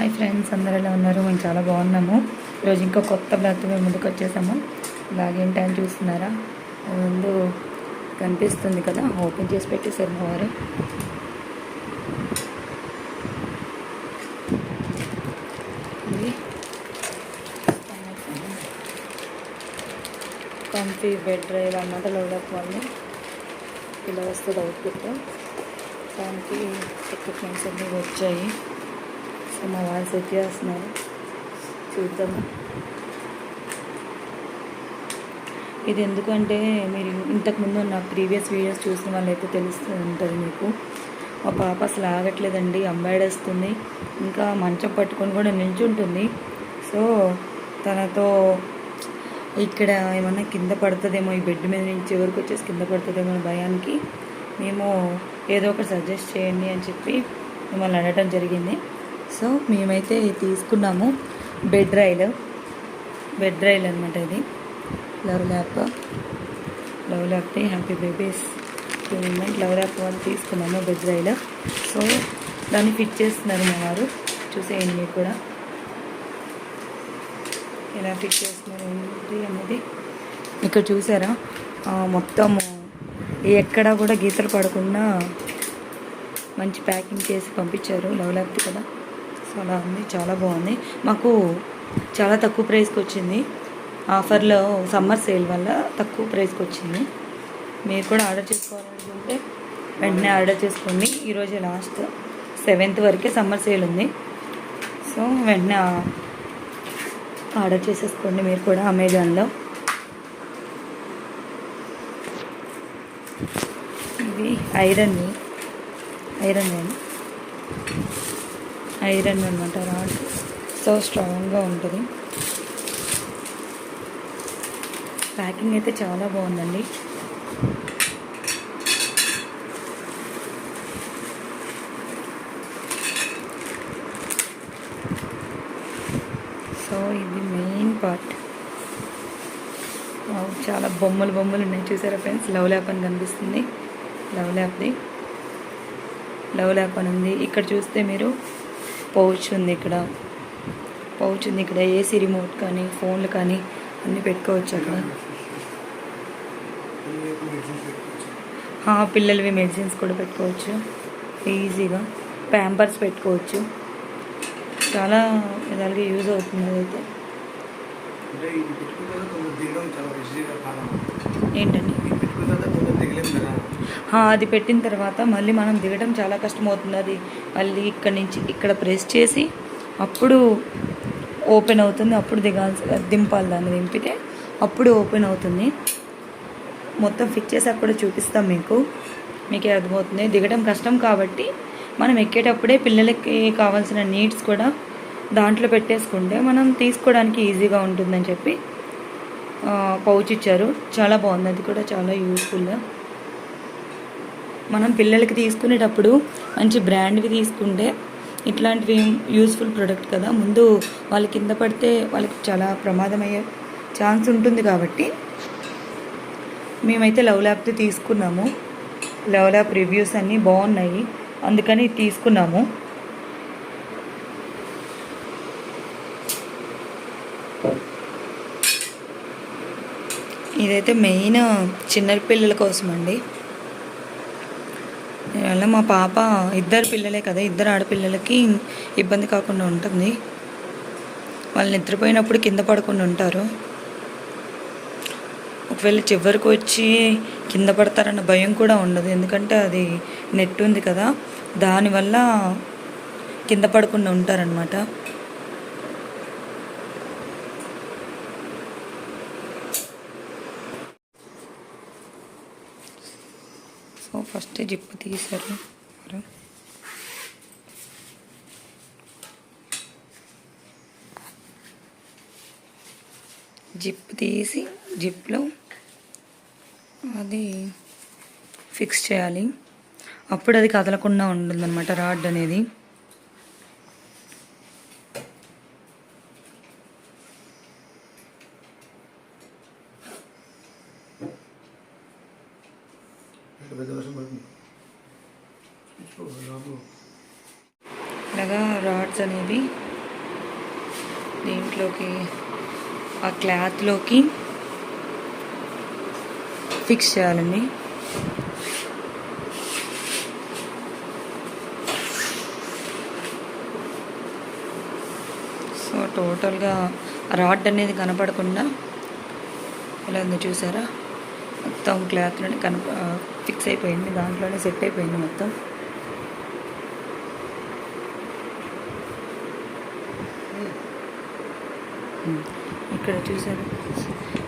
Hi friends, అందరూ ఎలా ఉన్నారు? మేము చాలా బాగున్నాము. ఈరోజు ఇంకో కొత్త బ్లాగ్తో మేము ముందుకు వచ్చేసాము. బ్లాగ్ ఏంటని చూస్తున్నారా? ముందు కనిపిస్తుంది కదా, ఓపెన్ చేసి పెట్టేశారు మా వారు. కంఫీ బెడ్ రైల్ అన్నమాట. లెవెల్ వాళ్ళు ఇలా వస్తుంది అవుట్పుట్. దానికి ఎక్విప్మెంట్స్ అన్నీ వచ్చాయి. సో మా వాళ్ళు సెట్ చేస్తున్నారు, చూద్దాము. ఇది ఎందుకంటే మీరు ఇంతకుముందు నా ప్రీవియస్ వీడియోస్ చూసిన వాళ్ళైతే తెలుస్తూ ఉంటుంది మీకు. మా పాప అసలు ఆగట్లేదండి, అంబాడేస్తుంది, ఇంకా మంచం పట్టుకొని కూడా నిల్చుంటుంది. సో తనతో ఇక్కడ ఏమన్నా కింద పడుతుందేమో, ఈ బెడ్ మీద నుంచి చివరికి వచ్చేసి కింద పడుతుందేమో అనే భయానికి మేము ఏదో ఒకటి సజెస్ట్ చేయండి అని చెప్పి మిమ్మల్ని అడగటం జరిగింది. సో మేమైతే తీసుకున్నాము బెడ్ రైల్ అనమాట. ఇది లవ్ ల్యాప్ది happy babies tournament love lap వాళ్ళు తీసుకున్నాము బెడ్ రైల్. సో దాన్ని ఫిట్ చేస్తున్నారు మా వారు, చూసేయండి మీరు కూడా ఎలా ఫిట్ చేస్తున్నారు ఏంటి అనేది. ఇక్కడ చూసారా, మొత్తము ఎక్కడా కూడా గీతలు పడకుండా మంచి ప్యాకింగ్ చేసి పంపించారు. లవ్ ల్యాప్ది కదా, సో అలా ఉంది, చాలా బాగుంది. మాకు చాలా తక్కువ ప్రైస్కి వచ్చింది. ఆఫర్లో సమ్మర్ సేల్ వల్ల తక్కువ ప్రైస్కి వచ్చింది. మీరు కూడా ఆర్డర్ చేసుకోవాలనుకుంటే వెంటనే ఆర్డర్ చేసుకోండి. ఈరోజు లాస్ట్ 7th వరకే సమ్మర్ సేల్ ఉంది. సో వెంటనే ఆర్డర్ చేసేసుకోండి మీరు కూడా అమెజాన్లో. ఇది ఐరన్ అనమాట. రాడ్ సో స్ట్రాంగ్గా ఉంటుంది. ప్యాకింగ్ అయితే చాలా బాగుందండి. సో ఇది మెయిన్ పార్ట్. చాలా బొమ్మలు ఉన్నాయి, చూసారా ఫ్రెండ్స్? లవ్ ల్యాప్ అని కనిపిస్తుంది. లవ్ ల్యాప్ అని ఉంది. ఇక్కడ చూస్తే మీరు పౌచ్ ఉంది. ఇక్కడ ఏసీ రిమోట్ కానీ ఫోన్లు కానీ అన్నీ పెట్టుకోవచ్చు అక్కడ. పిల్లలవి మెడిసిన్స్ కూడా పెట్టుకోవచ్చు ఈజీగా. ప్యాంపర్స్ పెట్టుకోవచ్చు. చాలా విధాలుగా యూజ్ అవుతుంది. అదైతే ఏంటండి, అది పెట్టిన తర్వాత మళ్ళీ మనం దిగడం చాలా కష్టమవుతుంది. అది మళ్ళీ ఇక్కడి నుంచి ఇక్కడ ప్రెస్ చేసి అప్పుడు ఓపెన్ అవుతుంది. అప్పుడు దింపాలి. దాన్ని దింపితే అప్పుడు ఓపెన్ అవుతుంది. మొత్తం ఫిక్స్ చేసాక కూడా చూపిస్తాం మీకే అర్థమవుతుంది. దిగడం కష్టం కాబట్టి మనం ఎక్కేటప్పుడే పిల్లలకి కావాల్సిన నీడ్స్ కూడా దాంట్లో పెట్టేసుకుంటే మనం తీసుకోవడానికి ఈజీగా ఉంటుందని చెప్పి పౌచ్ ఇచ్చారు. చాలా బాగుంది. అది కూడా చాలా యూస్ఫుల్గా. మనం పిల్లలకి తీసుకునేటప్పుడు మంచి బ్రాండ్వి తీసుకుంటే ఇట్లాంటివి యూస్ఫుల్ ప్రోడక్ట్ కదా. ముందు వాళ్ళు కింద పడితే వాళ్ళకి చాలా ప్రమాదం అయ్యే ఛాన్స్ ఉంటుంది కాబట్టి మేమైతే లవ్ ల్యాప్ది తీసుకున్నాము. లవ్ ల్యాప్ రివ్యూస్ అన్నీ బాగున్నాయి, అందుకని తీసుకున్నాము. ఇదైతే మెయిన్ చిన్నపిల్లల కోసం అండి. దీనివల్ల మా పాప ఇద్దరు పిల్లలే కదా, ఇద్దరు ఆడపిల్లలకి ఇబ్బంది కాకుండా ఉంటుంది. వాళ్ళు నిద్రపోయినప్పుడు కింద పడకుండా ఉంటారు. ఒకవేళ చివరికి వచ్చి కింద పడతారన్న భయం కూడా ఉండదు, ఎందుకంటే అది నెట్ ఉంది కదా, దానివల్ల కింద పడకుండా ఉంటారనమాట. సో ఫస్ట్ జిప్పు తీశారు. జిప్ తీసి జిప్లో అది ఫిక్స్ చేయాలి. అప్పుడు అది కదలకుండా ఉంటుందన్నమాట రాడ్ అనేది. ఇలాగా రాడ్స్ అనేవి దీంట్లోకి ఆ క్లాత్లోకి ఫిక్స్ చేయాలండి. సో టోటల్గా రాడ్ అనేది కనపడకుండా ఇలా ఉంది చూసారా, మొత్తం క్లాత్లోనే ఫిక్స్ అయిపోయింది, దాంట్లోనే సెట్ అయిపోయింది మొత్తం. ఇక్కడ చూసారు,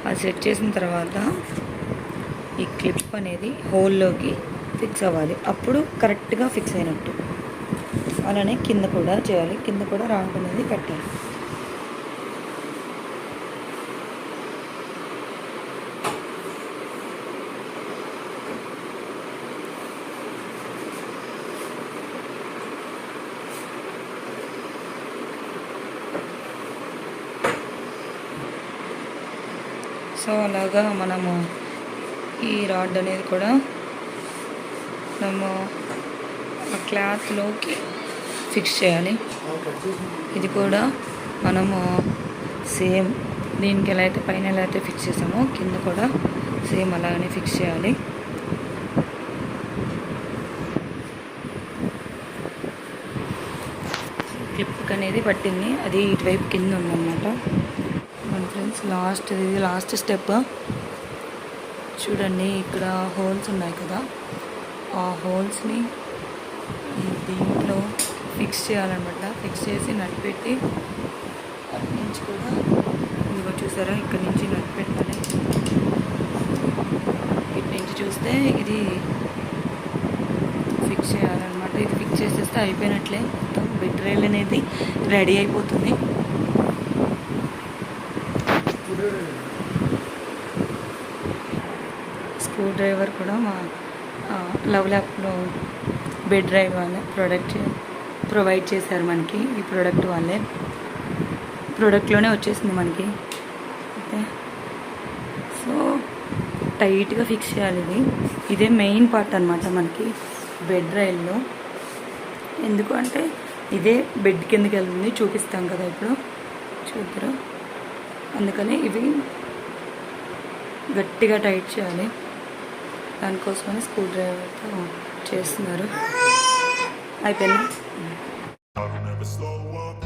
అది సెట్ చేసిన తర్వాత ఈ క్లిప్ అనేది హోల్లోకి ఫిక్స్ అవ్వాలి, అప్పుడు కరెక్ట్గా ఫిక్స్ అయినట్టు. అలానే కింద కూడా చేయాలి, కింద కూడా రాడ్ అనేది పెట్టాలి. సో అలాగా మనము ఈ రాడ్ అనేది కూడా మనము ఆ క్లాత్లోకి ఫిక్స్ చేయాలి. ఇది కూడా మనము సేమ్ దీనికి ఎలా అయితే పైన ఎలా అయితే ఫిక్స్ చేసామో కింద కూడా సేమ్ అలాగనే ఫిక్స్ చేయాలి. క్లిప్ అనేది పట్టింది, అది ఇటువైపు కింద ఉందన్నమాట. మన ఫ్రెండ్స్ ఇది లాస్ట్ స్టెప్ చూడండి. ఇక్కడ హోల్స్ ఉన్నాయి కదా, ఆ హోల్స్ని దీంట్లో ఫిక్స్ చేయాలన్నమాట. ఫిక్స్ చేసి నట్ పెట్టి అటు నుంచి కూడా ఇదిగో చూసారా, ఇక్కడ నుంచి నట్ పెట్టాలి. ఇటు నుంచి చూస్తే ఇది ఫిక్స్ చేయాలన్నమాట. ఇది ఫిక్స్ చేసేస్తే అయిపోయినట్లే, మొత్తం బెడ్ రైల్ అనేది రెడీ అయిపోతుంది. స్క్రూ డ్రైవర్ కూడా మా లవ్ ల్యాబ్లో బెడ్ రైల్ వాళ్ళే ప్రొవైడ్ చేశారు మనకి. ఈ ప్రోడక్ట్ వాళ్ళే ప్రోడక్ట్లోనే వచ్చేసింది మనకి. ఓకే, సో టైట్గా ఫిక్స్ చేయాలి. ఇదే మెయిన్ పార్ట్ అనమాట మనకి బెడ్ రైల్లో. ఎందుకు అంటే ఇదే బెడ్ కిందకి వెళ్తుంది, చూపిస్తాం కదా ఇప్పుడు, చూద్దరు. అందుకని ఇవి గట్టిగా టైట్ చేయాలి, దానికోసమని స్క్రూ డ్రైవర్తో చేస్తున్నారు. అయిపోయిందా? I don't ever slow up,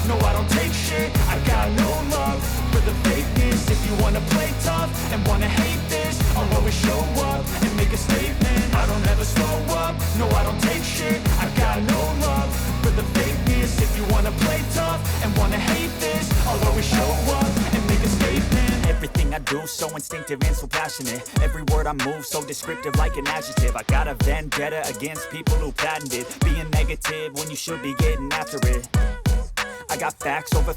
no I don't take shit. I got no love for the fakeness. If you wanna play tough and wanna hate this, I'll always show up and make a statement. I don't ever slow up, no I don't take shit. I got no love for the fakeness. If you wanna play tough and wanna hate this, I'll always show up and make a statement. Everything I do so instinctive and so passionate. Every word I move so descriptive like an adjective. I got a vendetta against people who patented being negative when you should be getting after it. I got facts over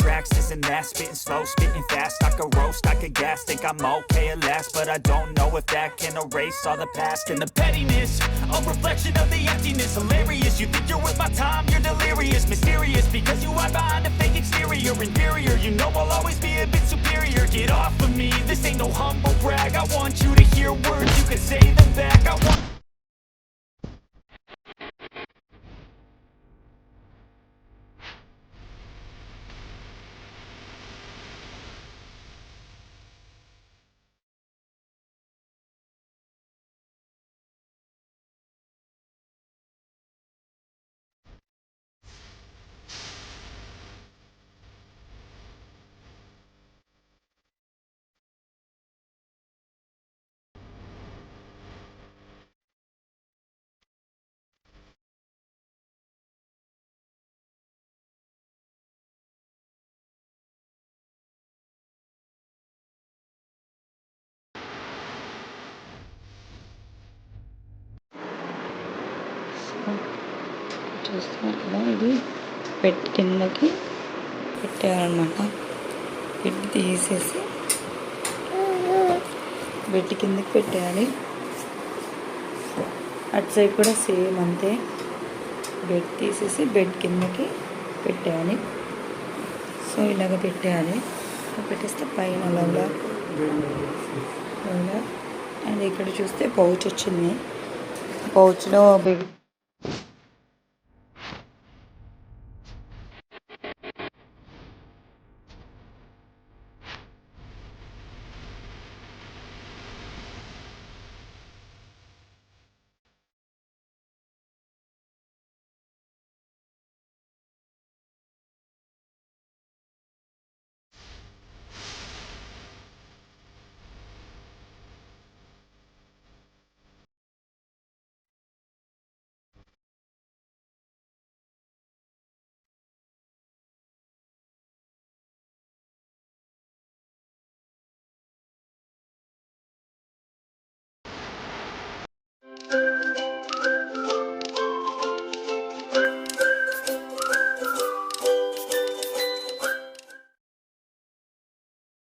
tracks, this and that. Spitting slow, spitting fast. I could roast, I could gas. Think I'm okay at last, but I don't know if that can erase all the past. And the pettiness, a reflection of the emptiness. Hilarious, you think you're worth my time, you're delirious. Mysterious, because you hide behind a fake exterior. Inferior, you know I'll always be a bit superior. Get off of me, this ain't no humble brag. I want you to hear words, you can say them back. I want చూస్తున్నారు కదా, ఇది bed కిందకి పెట్టారనమాట. Bed తీసేసి bed కిందకి పెట్టేయాలి. అటు side కూడా సేమ్ అంతే, బెడ్ తీసేసి బెడ్ కిందకి పెట్టేయాలి. సో ఇలాగ పెట్టేయాలి. పెట్టేస్తే పైన అలాగా అండ్ ఇక్కడ చూస్తే పౌచ్ వచ్చింది. పౌచ్లో బేబీ